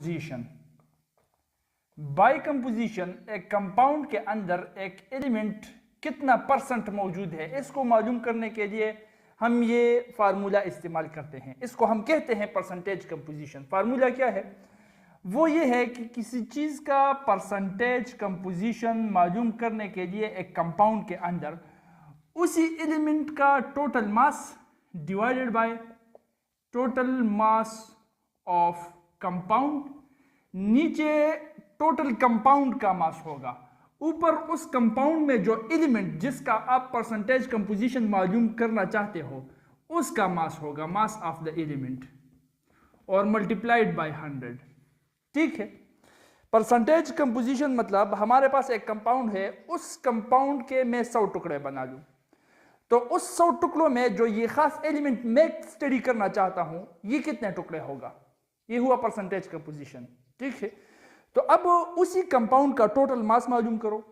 Composition. Bye composition एक compound के अंदर एक एलिमेंट कितना परसेंट मौजूद है, इसको मालूम करने के लिए हम ये फार्मूला इस्तेमाल करते हैं। इसको हम कहते हैं परसेंटेज कंपोजिशन। फार्मूला क्या है? वो ये है कि किसी चीज का परसेंटेज कंपोजिशन मालूम करने के लिए एक कंपाउंड के अंदर उसी एलिमेंट का total mass divided by total mass of compound, नीचे टोटल कंपाउंड का मास होगा, ऊपर उस कंपाउंड में जो एलिमेंट जिसका आप परसेंटेज कंपोजिशन मालूम करना चाहते हो उसका मास होगा, मास ऑफ द एलिमेंट, और मल्टीप्लाइड बाय 100। ठीक है। परसेंटेज कंपोजिशन मतलब हमारे पास एक कंपाउंड है, उस कंपाउंड के मैं 100 टुकड़े बना लूं, तो उस 100 टुकड़ों में जो ये खास एलिमेंट मैं स्टडी करना चाहता हूं ये कितने टुकड़े होगा, ये हुआ परसेंटेज कंपोजिशन। ठीक है। तो अब उसी कंपाउंड का टोटल मास मालूम करो,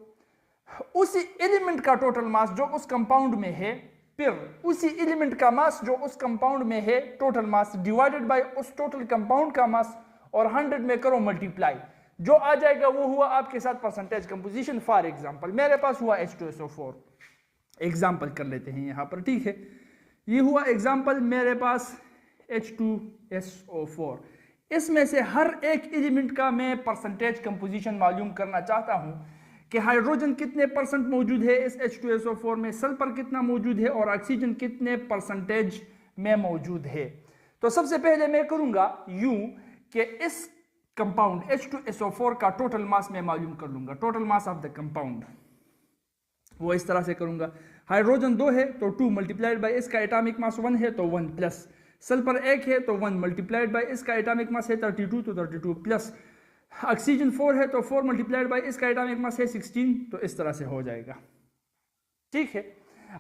उसी एलिमेंट का टोटल मास जो उस कंपाउंड में है, फिर उसी एलिमेंट का मास जो उस कंपाउंड में है टोटल मास डिवाइडेड बाय उस टोटल कंपाउंड का मास, और 100 में करो मल्टीप्लाई, जो आ जाएगा वो हुआ आपके साथ परसेंटेज कंपोजिशन। फॉर एग्जांपल मेरे पास हुआ H2SO4, एग्जांपल कर लेते हैं यहां पर। ठीक है, ये हुआ एग्जांपल, मेरे पास H2SO4। इसमें से हर एक एलिमेंट का मैं परसेंटेज कंपोजिशन मालूम करना चाहता हूं कि हाइड्रोजन कितने परसेंट मौजूद है इस H2SO4 में, सल्फर कितना मौजूद है, और ऑक्सीजन कितने परसेंटेज में मौजूद है। तो सबसे पहले मैं करूंगा यूं कि इस कंपाउंड H2SO4 का टोटल मास मैं मालूम कर लूंगा, total mass of the compound. वो इस तरह से करूंगा, हाइड्रोजन 2 है तो 2 मल्टीप्लाइड बाय इसका एटॉमिक मास 1 है तो 1 प्लस, सल्फर 1 है तो 1 मल्टीप्लाइड बाय इसका एटॉमिक मास है 32 तो 32 प्लस, ऑक्सीजन 4 है तो 4 मल्टीप्लाइड बाय इसका एटॉमिक मास है 16, तो इस तरह से हो जाएगा। ठीक है।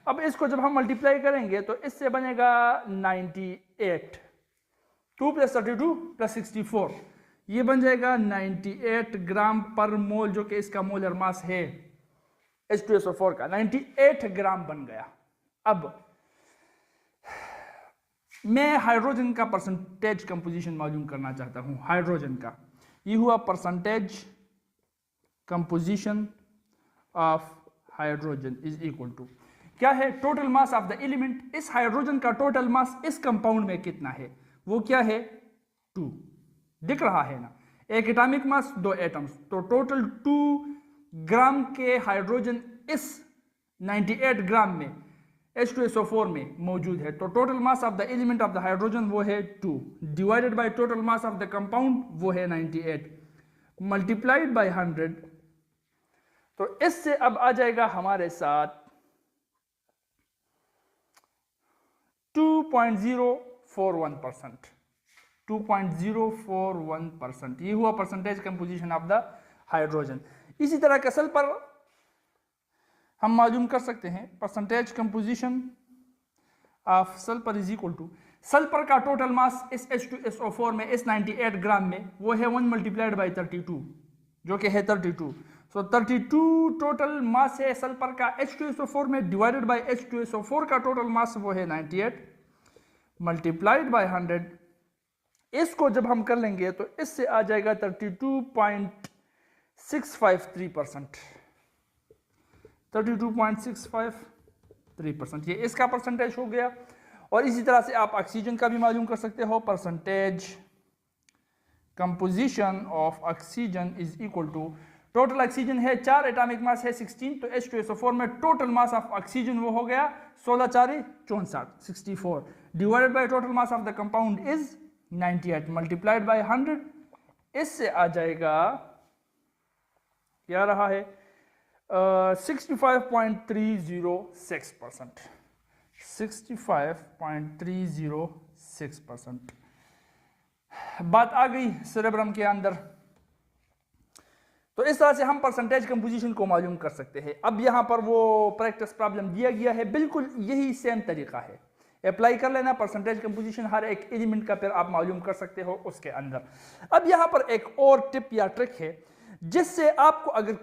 अब इसको जब हम मल्टीप्लाई करेंगे तो इससे बनेगा 98, 2 प्लस 32 प्लस 64, ये बन जाएगा 98 ग्राम पर मोल, जो कि इसका मोलर मास है H2SO4 का, 98 ग्राम बन गया। अब मैं हाइड्रोजन का परसेंटेज कंपोजिशन मालूम करना चाहता हूं, हाइड्रोजन का। ये हुआ percentage composition of hydrogen is equal to क्या है, total mass of the element. इस हाइड्रोजन का टोटल मास इस कंपाउंड में कितना है, वो क्या है 2, दिख रहा है ना, एक एटॉमिक मास 2 एटम्स, तो टोटल 2 ग्राम के हाइड्रोजन इस 98 ग्राम में H2SO4 में मौजूद है। तो total mass of the element of the hydrogen वो है 2 divided by total mass of the compound वो है 98 मल्टीप्लाइड बाय 100। तो इससे अब आ जाएगा हमारे साथ 2.041%, 2.041%। ये हुआ percentage composition of the hydrogen. इसी तरह का सल्फर हम मालूम कर सकते हैं, percentage composition of sulphur is equal to, sulphur का टोटल मास इस H2SO4 में इस 98 ग्राम में वो है 1 मल्टीप्लाइड बाय 32, जो कि है 32। सो 32 टोटल मास है सल्फर का H2SO4 में, डिवाइडेड बाय H2SO4 का टोटल मास वो है 98 मल्टीप्लाइड बाय 100। इसको जब हम कर लेंगे तो इससे आ जाएगा 32.653%, 32.653%, ये इसका परसेंटेज हो गया। और इसी तरह से आप ऑक्सीजन का भी मालूम कर सकते हो, percentage composition of oxygen is equal to, total oxygen है 4, एटॉमिक मास है 16, तो H2SO4 में टोटल मास ऑफ ऑक्सीजन वो हो गया 16 4 64 64 divided by total mass of the compound is 98 multiplied by 100। इससे आ जाएगा क्या रहा है 65.306%, 65.306%। बात आ गई सेरेब्रम के अंदर। तो इस तरह से हम परसेंटेज कंपोजिशन को मालूम कर सकते हैं। अब यहां पर वो प्रैक्टिस प्रॉब्लम दिया गया है, बिल्कुल यही सेम तरीका है, अप्लाई कर लेना परसेंटेज कंपोजिशन हर एक एलिमेंट का, फिर आप मालूम कर सकते हो उसके अंदर। अब यहां पर एक और टिप या ट्रिक है जिससे आपको अगर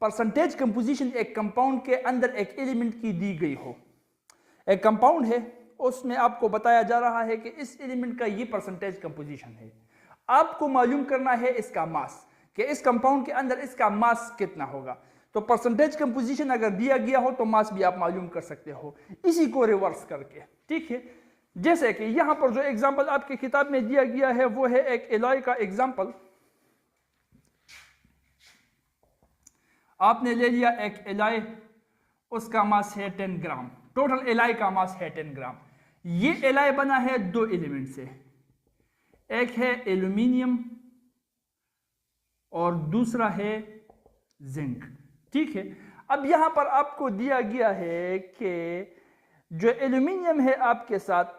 परसेंटेज कंपोजिशन एक कंपाउंड के अंदर एक एलिमेंट की दी गई हो, एक कंपाउंड है उसमें आपको बताया जा रहा है कि इस एलिमेंट का ये परसेंटेज कंपोजिशन है, आपको मालूम करना है इसका मास, कि इस कंपाउंड के अंदर इसका मास कितना होगा। तो परसेंटेज कंपोजिशन अगर दिया गया हो तो मास भी आप मालूम कर सकते हो इसी को रिवर्स करके, ठीक है। जैसे कि यहां पर जो एग्जांपल आपकी किताब में दिया गया है वो है एक एलॉय का एग्जांपल। आपने ले लिया एक एलॉय, उसका मास है 10 ग्राम, टोटल एलॉय का मास है 10 ग्राम। ये एलॉय बना है दो एलिमेंट से, एक है एल्यूमिनियम और दूसरा है जिंक, ठीक है। अब यहां पर आपको दिया गया है कि जो एल्यूमिनियम है आपके साथ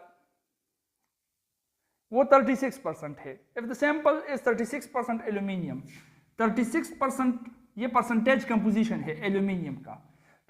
वो 36% है। If the sample is 36% aluminium, 36% ये परसेंटेज कंपोजिशन है एल्यूमिनियम का।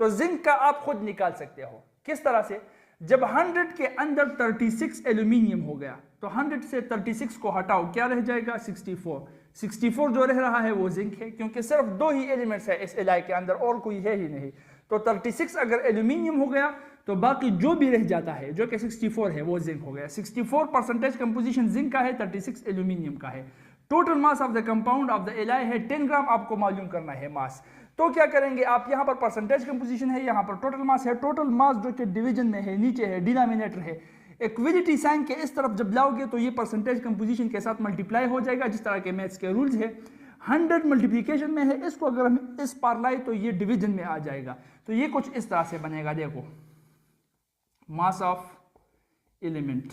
तो जिंक का आप खुद निकाल सकते हो, किस तरह से, जब 100 के अंदर 36 एल्यूमिनियम हो गया तो 100 से 36 को हटाओ, क्या रह जाएगा 64। 64 जो रह रहा है वो जिंक है, क्योंकि सिर्फ दो ही एलिमेंट्स है इस एलॉय के अंदर और कोई है ही नहीं। तो 36 अगर एल्यूमिनियम हो गया तो बाकी जो भी रह जाता है जो कि 64 है वो जिंक हो गया। 64 परसेंटेज कंपोजिशन जिंक का है, 36 एल्यूमिनियम का है। Total mass of the compound of the alloy है 10 ग्राम, आपको मालूम करना है मास। तो क्या करेंगे आप, यहां पर परसेंटेज कंपोजिशन है, यहां पर टोटल मास है। टोटल मास जो कि डिवीजन में है, नीचे है, डिनोमिनेटर है, इक्विलिटी साइन के इस तरफ जब लाओगे तो ये परसेंटेज कंपोजिशन के साथ मल्टीप्लाई हो जाएगा, जिस तरह के मैथ्स के रूल्स है। 100 मल्टीप्लिकेशन में है, इसको अगर हम इस पार लाए तो ये डिवीजन में आ जाएगा। तो ये कुछ इस तरह से बनेगा, देखो मास ऑफ एलिमेंट,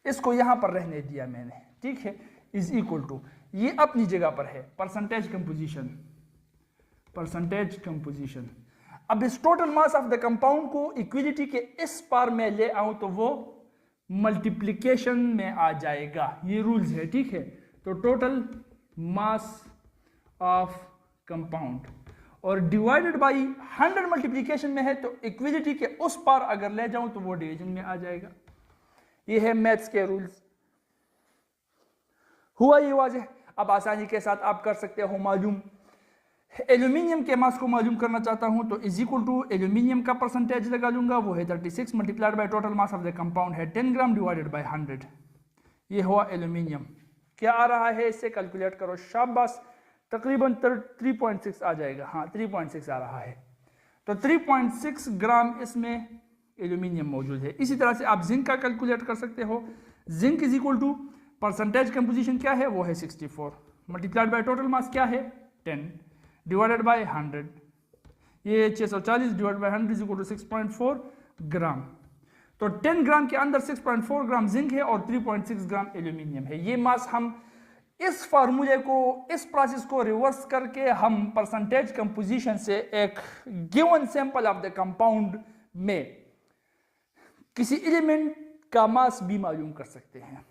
इसको यहां पर रहने दिया मैंने, ठीक है, इज इक्वल टू, ये अपनी जगह पर है परसेंटेज कंपोजिशन, परसेंटेज कंपोजिशन। अब इस total mass of the compound को इक्विलिटी के इस पार में ले आऊं तो वो मल्टीप्लिकेशन में आ जाएगा, ये रूल्स है, ठीक है। तो टोटल मास ऑफ कंपाउंड और डिवाइडेड बाई 100 मल्टीप्लिकेशन में है तो इक्विलिटी के उस पार अगर ले जाऊं तो वो डिवीजन में आ जाएगा। ये है मैथ्स के रूल्स। हुआ ये वाज़ेह। अब आसानी के साथ आप कर सकते हो मालूम। एल्यूमिनियम के मास को मालूम करना चाहता हूं तो इज इक्वल टू एल्यूमिनियम का परसेंटेज लगा लूंगा, वो है 36 multiplied by total mass of the compound है 10 ग्राम डिवाइडेड बाय 100। ये हुआ एल्यूमिनियम। क्या आ रहा है इससे कैलकुलेट करो, शाबाश, तकरीबन 3.6 आ जाएगा। हाँ 3.6 आ रहा है। तो 3.6 ग्राम इसमें एल्यूमिनियम मौजूद है। इसी तरह से आप जिंक का कैलकुलेट कर सकते हो। Zinc is equal to percentage composition क्या है, वो है 64 मल्टीप्लाइड बाय टोटल मास क्या है 10 डिवाइडेड बाय 100। ये 640 divided by 100 is equal to 6.4 gram. तो 10 ग्राम के अंदर 6.4 ग्राम जिंक है और 3.6 ग्राम एल्यूमिनियम है। ये मास हम इस फार्मूले को, इस प्रोसेस को रिवर्स करके हम परसेंटेज कंपोजिशन से एक given sample of the compound में किसी एलिमेंट का मास भी मालूम कर सकते हैं।